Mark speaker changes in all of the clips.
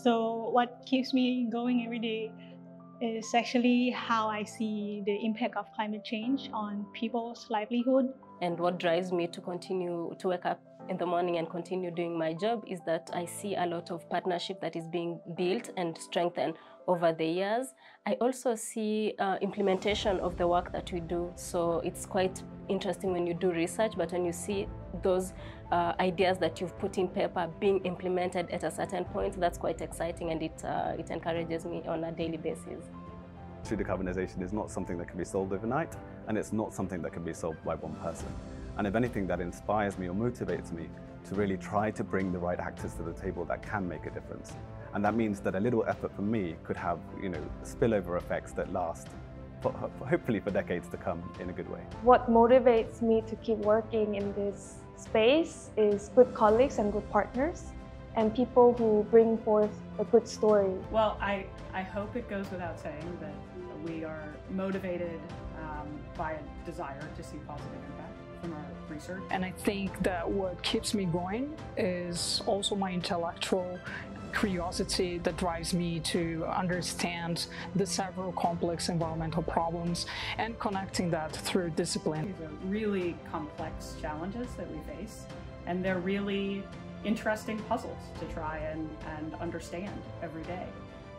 Speaker 1: So what keeps me going every day is actually how I see the impact of climate change on people's livelihood.
Speaker 2: And what drives me to continue to wake up in the morning and continue doing my job is that I see a lot of partnership that is being built and strengthened over the years. I also see implementation of the work that we do. So it's quite interesting when you do research, but when you see those ideas that you've put in paper being implemented at a certain point, that's quite exciting, and it encourages me on a daily basis.
Speaker 3: Decarbonization is not something that can be solved overnight, and it's not something that can be solved by one person. And if anything, that inspires me or motivates me to really try to bring the right actors to the table that can make a difference. And that means that a little effort from me could have, spillover effects that last, hopefully for decades to come, in a good way.
Speaker 4: What motivates me to keep working in this space is good colleagues and good partners, and people who bring forth a good story.
Speaker 5: Well, I hope it goes without saying that we are motivated by a desire to see positive impact from our research.
Speaker 6: And I think that what keeps me going is also my intellectual curiosity that drives me to understand the several complex environmental problems and connecting that through discipline.
Speaker 5: These are really complex challenges that we face, and they're really interesting puzzles to try and understand every day.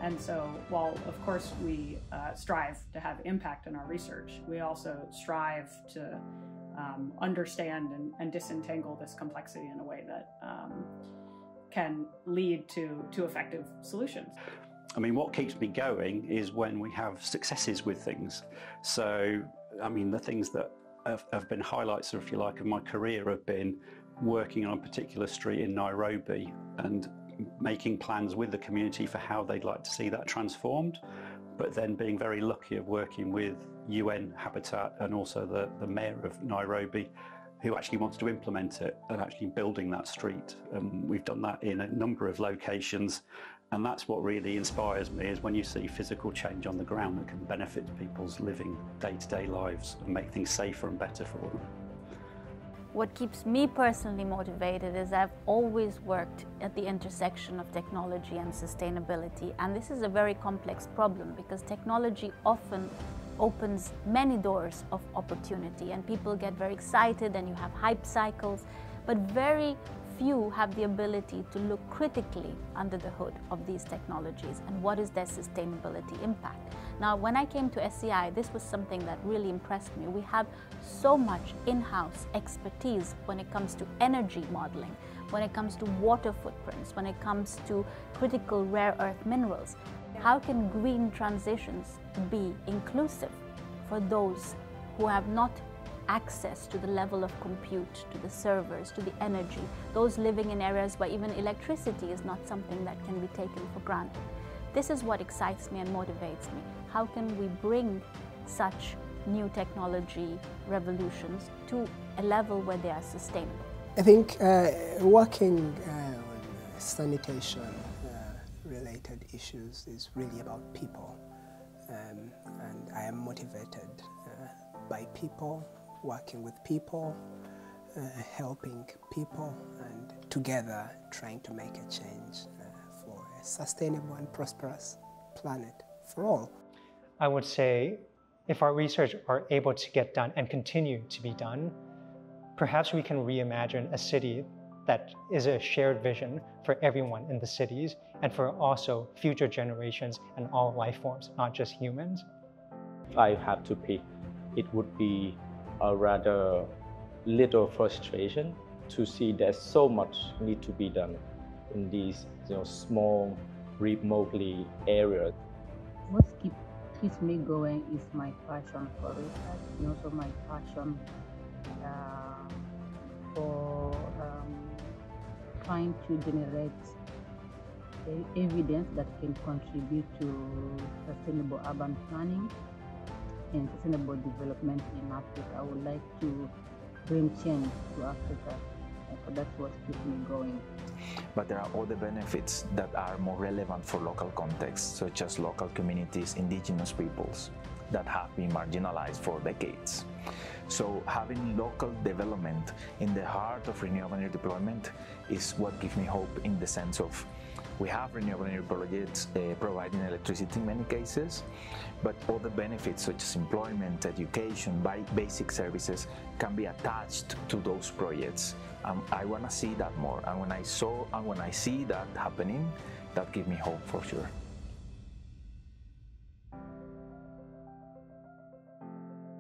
Speaker 5: And so while, of course, we strive to have impact in our research, we also strive to understand and disentangle this complexity in a way that can lead to effective solutions.
Speaker 7: I mean, what keeps me going is when we have successes with things. So, I mean, the things that have been highlights, if you like, of my career have been working on a particular street in Nairobi and making plans with the community for how they'd like to see that transformed, but then being very lucky of working with UN Habitat and also the mayor of Nairobi, who actually wanted to implement it and actually building that street. We've done that in a number of locations, and that's what really inspires me, is when you see physical change on the ground that can benefit people's living day-to-day lives and make things safer and better for them.
Speaker 8: What keeps me personally motivated is I've always worked at the intersection of technology and sustainability, and this is a very complex problem because technology often opens many doors of opportunity and people get very excited and you have hype cycles, but very few have the ability to look critically under the hood of these technologies and what is their sustainability impact. Now, when I came to SEI, this was something that really impressed me. We have so much in-house expertise when it comes to energy modeling, when it comes to water footprints, when it comes to critical rare earth minerals. How can green transitions be inclusive for those who have not access to the level of compute, to the servers, to the energy, those living in areas where even electricity is not something that can be taken for granted? This is what excites me and motivates me. How can we bring such new technology revolutions to a level where they are sustainable?
Speaker 9: I think working on sanitation related issues is really about people, and I am motivated by people, working with people, helping people, and together trying to make a change for a sustainable and prosperous planet for all.
Speaker 10: I would say if our research are able to get done and continue to be done, perhaps we can reimagine a city that is a shared vision for everyone in the cities and for also future generations and all life forms, not just humans.
Speaker 11: If I have to pick, it would be a rather little frustration to see there's so much need to be done in these small, remotely areas.
Speaker 12: What keeps me going is my passion for research and also my passion for trying to generate evidence that can contribute to sustainable urban planning and sustainable development in Africa. I would like to bring change to Africa. So that's what keeps me going.
Speaker 13: But there are other benefits that are more relevant for local contexts, such as local communities, indigenous peoples that have been marginalized for decades. So having local development in the heart of renewable energy deployment is what gives me hope, in the sense of We have renewable energy projects providing electricity in many cases, but other benefits such as employment, education, basic services can be attached to those projects. I want to see that more, and when I see that happening, that gives me hope for sure.